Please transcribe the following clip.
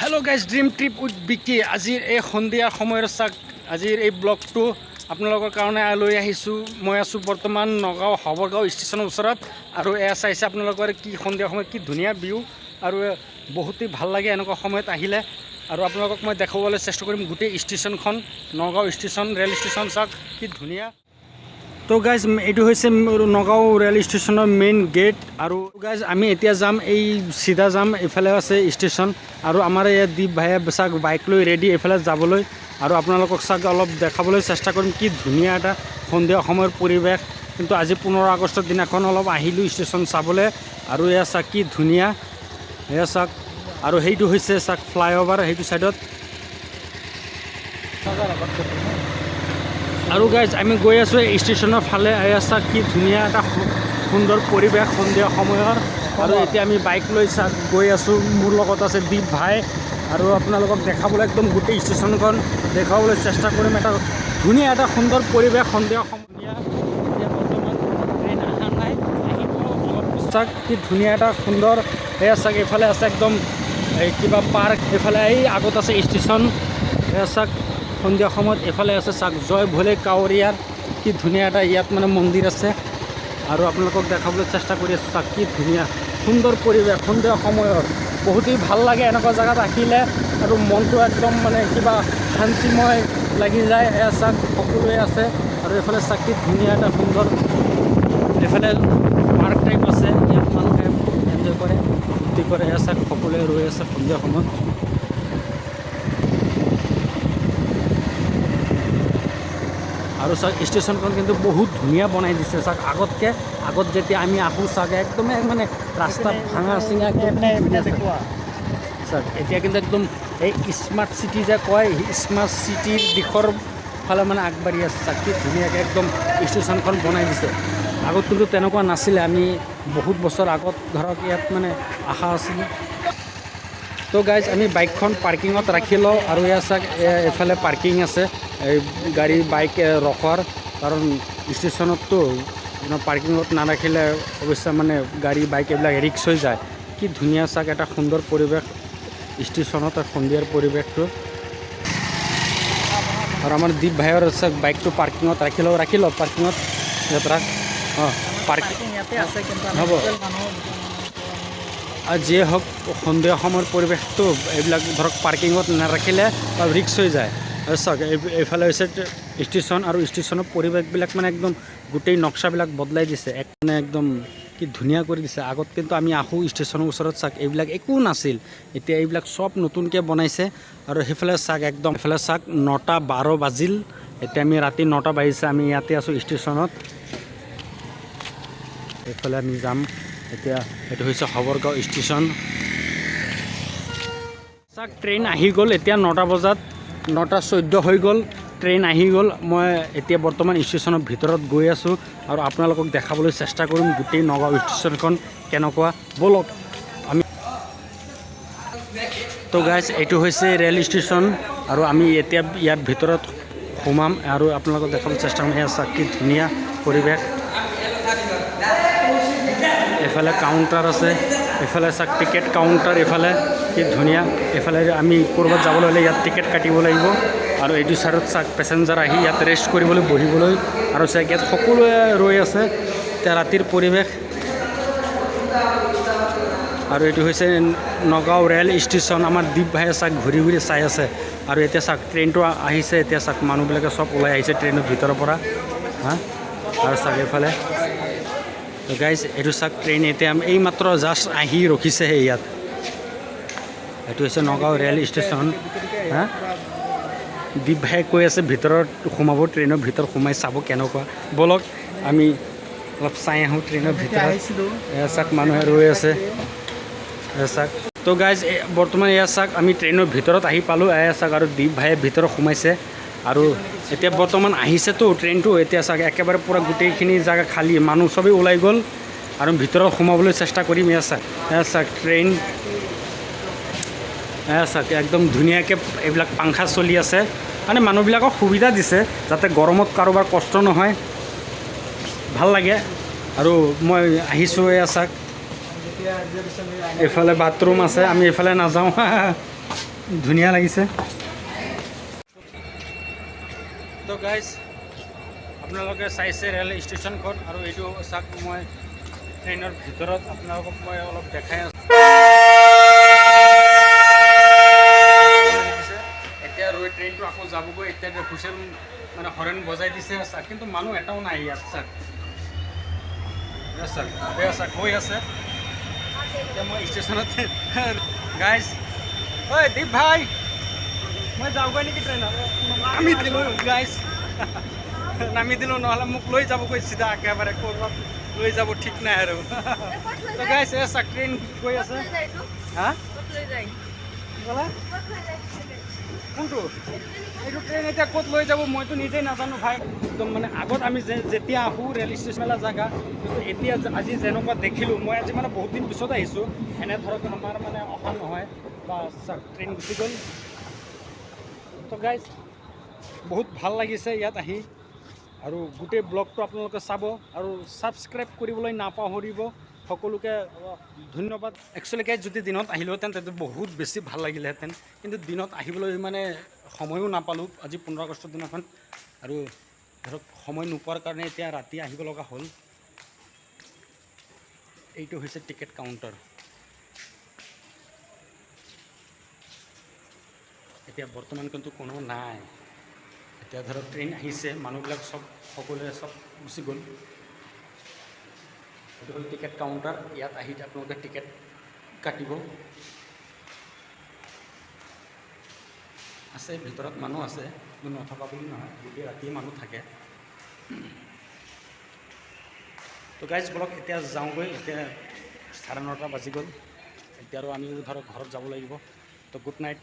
Hello' guys dream trip with Vicky আজিৰ এই সন্ধিয়া সময়ৰ চাক আজিৰ এই ব্লগটো আপোনালোকৰ কাৰণে লৈ আহিছোঁ। মই আছোঁ বৰ্তমান নগাঁও হবৰগাঁও ষ্টেচনৰ ওচৰত আৰু এয়া চাইছে আপোনালোকৰ কি সন্ধিয়া সময়ত কি ধুনীয়া ভিউ আৰু বহুতেই ভাল লাগে এনেকুৱা সময়ত আহিলে। আৰু আপোনালোকক মই দেখাবলৈ চেষ্টা কৰিম গোটেই ষ্টেচনখন, নগাঁও ষ্টেচন ৰেল ষ্টেচন চাওক কি ধুনীয়া। তো গাইজ এইটো হৈছে নগাঁও ৰেল ষ্টেচনৰ মেইন গেট। আৰু গাইজ আমি এতিয়া যাম, এই চিধা যাম, এইফালে আছে ষ্টেচন। আৰু আমাৰ ইয়াত দীপ ভাইয়ে চাওক বাইক লৈ ৰেডি এইফালে যাবলৈ। আৰু আপোনালোকক চাওক অলপ দেখাবলৈ চেষ্টা কৰিম কি ধুনীয়া এটা সন্ধিয়া সময়ৰ পৰিৱেশ। কিন্তু আজি 15 আগষ্টৰ দিনাখন অলপ আহিলোঁ ষ্টেচন চাবলৈ। আৰু এয়া চাওক কি ধুনীয়া, এয়া চাওক। আৰু সেইটো হৈছে চাওক ফ্লাইঅভাৰ সেইটো ছাইডত। আৰু গাইজ আমি গৈ আছোঁ ষ্টেচনৰ ফালে। এয়া চাওক কি ধুনীয়া এটা সুন্দৰ পৰিৱেশ সন্ধিয়া সময়ৰ। আৰু এতিয়া আমি বাইক লৈ চাওক গৈ আছোঁ, মোৰ লগত আছে দীপ ভাই। আৰু আপোনালোকক দেখাবলৈ একদম গোটেই ষ্টেচনখন দেখাবলৈ চেষ্টা কৰিম। এটা ধুনীয়া এটা সুন্দৰ পৰিৱেশ সন্ধিয়া সমনীয়া। এতিয়া বৰ্তমান ট্ৰেইন অহা নাই, আহিব অলপ চাওক কি ধুনীয়া এটা সুন্দৰ। এয়া চাওক এইফালে আছে একদম এই কিবা পাৰ্ক, এইফালে এই আগত আছে ষ্টেচন। এয়া চাওক সন্ধিয়া সময়ত এইফালে আছে চাওক জয় ভোলে কাৱৰীয়াৰ কি ধুনীয়া এটা ইয়াত মানে মন্দিৰ আছে। আৰু আপোনালোকক দেখাবলৈ চেষ্টা কৰি আছোঁ চাওক কি ধুনীয়া সুন্দৰ পৰিৱেশ সন্ধিয়া সময়ত। বহুতেই ভাল লাগে এনেকুৱা জেগাত আহিলে আৰু মনটো একদম মানে কিবা শান্তিময় লাগি যায়। এয়া চাওক সকলোৱে আছে আৰু এইফালে চাওক কি ধুনীয়া এটা সুন্দৰ, এইফালে পাৰ্ক টাইপ আছে, ইয়াত মানুহে এনজয় কৰে ফূৰ্তি কৰে। এয়া চাওক সকলোৱে ৰৈ আছে সন্ধিয়া সময়ত। আৰু চাওক ষ্টেচনখন কিন্তু বহুত ধুনীয়া বনাই দিছে চাওক আগত যেতিয়া আমি আহোঁ চাওক একদমেই মানে ৰাস্তা ভাঙা চিঙা চাওক। এতিয়া কিন্তু একদম এই স্মাৰ্ট চিটি যে কয়, স্মাৰ্ট চিটিৰ দিশৰ ফালে মানে আগবাঢ়ি আছে চাওক কি ধুনীয়াকৈ একদম ষ্টেচনখন বনাই দিছে। আগত কিন্তু তেনেকুৱা নাছিলে, আমি বহুত বছৰ আগত ধৰক ইয়াত মানে আশা আছিল। তো গাইজ আমি বাইকখন পাৰ্কিঙত ৰাখি লওঁ। আৰু এয়া চাওক এইফালে পাৰ্কিং আছে এই গাড়ী বাইক ৰখোৱাৰ, কাৰণ ষ্টেচনততো পাৰ্কিঙত নাৰাখিলে অৱশ্যে মানে গাড়ী বাইক এইবিলাক ৰিক্স হৈ যায়। কি ধুনীয়া চাওক এটা সুন্দৰ পৰিৱেশ ষ্টেচনত সন্ধিয়াৰ পৰিৱেশটো। আৰু আমাৰ দীপ ভাইৰ চাওক বাইকটো পাৰ্কিঙত ৰাখি লওঁ পাৰ্কিঙত ইয়াত ৰাখ। অঁ পাৰ্কিং ইয়াতে আছে কিন্তু হ'ব। আৰু যিয়ে হওক সন্ধিয়া সময়ৰ পৰিৱেশটো এইবিলাক ধৰক পাৰ্কিঙত নাৰাখিলে ৰিক্স হৈ যায়। আৰু চাওক এইফালে হৈছে ষ্টেচন, আৰু ষ্টেচনৰ পৰিৱেশবিলাক মানে একদম গোটেই নক্সাবিলাক বদলাই দিছে, মানে একদম কি ধুনীয়া কৰি দিছে। আগত কিন্তু আমি আহোঁ ষ্টেচনৰ ওচৰত চাওক এইবিলাক একো নাছিল, এতিয়া এইবিলাক চব নতুনকৈ বনাইছে। আৰু সেইফালে চাওক একদম এইফালে চাওক 9:12 বাজিল, এতিয়া আমি ৰাতি 9টা বাজিছে, আমি ইয়াতে আছোঁ ষ্টেচনত। এইফালে আমি যাম এতিয়া, এইটো হৈছে হবৰগাঁও ষ্টেচন। চাওক ট্ৰেইন আহি গ'ল এতিয়া 9টা বজাত, 9:14 হৈ গ'ল, ট্ৰেইন আহি গ'ল। মই এতিয়া বৰ্তমান ষ্টেচনৰ ভিতৰত গৈ আছোঁ আৰু আপোনালোকক দেখাবলৈ চেষ্টা কৰিম গোটেই নগাঁও ষ্টেচনখন কেনেকুৱা। ব'লক আমি। তো গাইজ এইটো হৈছে ৰেল ষ্টেচন আৰু আমি এতিয়া ইয়াৰ ভিতৰত সোমাম আৰু আপোনালোকক দেখাবলৈ চেষ্টা কৰিম। এয়া চাওক কি ধুনীয়া পৰিৱেশ। এইফালে কাউণ্টাৰ আছে, এইফালে চাওক টিকেট কাউণ্টাৰ, এইফালে কি ধুনীয়া। এইফালে আমি ক'ৰবাত যাবলৈ হ'লে ইয়াত টিকেট কাটিব লাগিব। আৰু এইটো ছাইডত চাওক পেচেঞ্জাৰ আহি ইয়াত ৰেষ্ট কৰিবলৈ বহিবলৈ। আৰু চাওক ইয়াত সকলোৱে ৰৈ আছে। এতিয়া ৰাতিৰ পৰিৱেশ। আৰু এইটো হৈছে নগাঁও ৰেল ষ্টেচন। আমাৰ দীপ ভাইয়ে চাওক ঘূৰি ঘূৰি চাই আছে। আৰু এতিয়া চাওক ট্ৰেইনটো আহিছে, এতিয়া চাওক মানুহবিলাকে চব ওলাই আহিছে ট্ৰেইনৰ ভিতৰৰ পৰা। আৰু চাওক এইফালে গাইজ এইটো চাওক ট্ৰেইন এতিয়া এইমাত্ৰ জাষ্ট আহি ৰখিছেহে ইয়াত। এইটো হৈছে নগাঁও ৰেল ষ্টেচন। দীপ ভাইয়ে কৈ আছে ভিতৰত সোমাব, ট্ৰেইনৰ ভিতৰত সোমাই চাব কেনেকুৱা। ব'লক আমি অলপ চাই আহোঁ ট্ৰেইনৰ ভিতৰত। এয়া চাওক মানুহে ৰৈ আছে, এয়া চাওক। তো গাইজ বৰ্তমান এয়া চাওক আমি ট্ৰেইনৰ ভিতৰত আহি পালোঁ। এয়া চাওক আৰু দীপ ভাইয়ে ভিতৰত সোমাইছে। আৰু এতিয়া বৰ্তমান আহিছেতো ট্ৰেইনটো, এতিয়া চাওক একেবাৰে পূৰা গোটেইখিনি জেগা খালী, মানুহ চবেই ওলাই গ'ল। আৰু ভিতৰত সোমাবলৈ চেষ্টা কৰিম। এয়া চাওক ট্ৰেইন, এয়া চাওক একদম ধুনীয়াকৈ এইবিলাক পাংখা চলি আছে, মানে মানুহবিলাকক সুবিধা দিছে যাতে গৰমত কাৰোবাৰ কষ্ট নহয়, ভাল লাগে। আৰু মই আহিছোঁ এয়া চাওক এইফালে বাথৰুম আছে, আমি এইফালে নাযাওঁ। ধুনীয়া লাগিছে। তো গাইজ আপোনালোকে চাইছে ৰেল ষ্টেচনখন, আৰু এইটো চাওক মই ট্ৰেইনৰ ভিতৰত আপোনালোকক মই অলপ দেখাই আছোঁ। এতিয়া আৰু এই ট্ৰেইনটো আকৌ যাবগৈ, এতিয়া হুইচেল মানে হৰেণ বজাই দিছে চাওক, কিন্তু মানুহ এটাও নাই ইয়াত চাওক। চাওক এয়া চাওক হৈ আছে। এতিয়া মই ষ্টেচনত গাইজ, ঐ দীপ ভাই মই যাওঁগৈ নেকি ট্ৰেইনত? নামি দিলোঁ গাইজ, নামি দিলোঁ, নহ'লে মোক লৈ যাবগৈ চিধা একেবাৰে ক'ৰবাত লৈ যাব ঠিক নাই আৰু। তো গাইজ এয়া চাওক ট্ৰেইন গৈ আছে। হা কি ক'লা? কোনটো? এইটো ট্ৰেইন এতিয়া ক'ত লৈ যাব মইতো নিজেই নাজানো ভাই। একদম মানে আগত আমি যেতিয়া আহোঁ ৰেল ষ্টেচন মেলা জেগা, কিন্তু এতিয়া আজি যেনেকুৱা দেখিলোঁ, মই আজি মানে বহুত দিন পিছত আহিছোঁ, এনে ধৰক আমাৰ মানে অহা নহয় বা ট্ৰেইন গুচি গ'ল। তো গাইজ বহুত ভাল লাগিছে ইয়াত আহি, আৰু গোটেই ব্লগটো আপোনালোকে চাব আৰু ছাবস্ক্ৰাইব কৰিবলৈ নাপাহৰিব। সকলোকে ধন্যবাদ। একচুৱেলি গাইজ যদি দিনত আহিলোহেঁতেন তেতিয়া বহুত বেছি ভাল লাগিলেহেঁতেন, কিন্তু দিনত আহিবলৈ মানে সময়ো নাপালোঁ আজি 15 আগষ্টৰ দিনাখন, আৰু ধৰক সময় নোপোৱাৰ কাৰণে এতিয়া ৰাতি আহিব লগা হ'ল। এইটো হৈছে টিকেট কাউণ্টাৰ। এতিয়া বৰ্তমান কিন্তু কোনো নাই। এতিয়া ধৰক ট্ৰেইন আহিছে, মানুহবিলাক সকলোৱে গুচি গ'ল। এইটো হ'ল টিকেট কাউণ্টাৰ, ইয়াত আহি আপোনালোকে টিকেট কাটিব। আছে ভিতৰত মানুহ আছে, কিন্তু নথকা বুলি নহয়, গোটেই ৰাতিয়ে মানুহ থাকে। তো গাইজ বলক এতিয়া যাওঁগৈ, এতিয়া 9:30 বাজি গ'ল। এতিয়া আৰু আমিও ধৰক ঘৰত যাব লাগিব। তো গুড নাইট।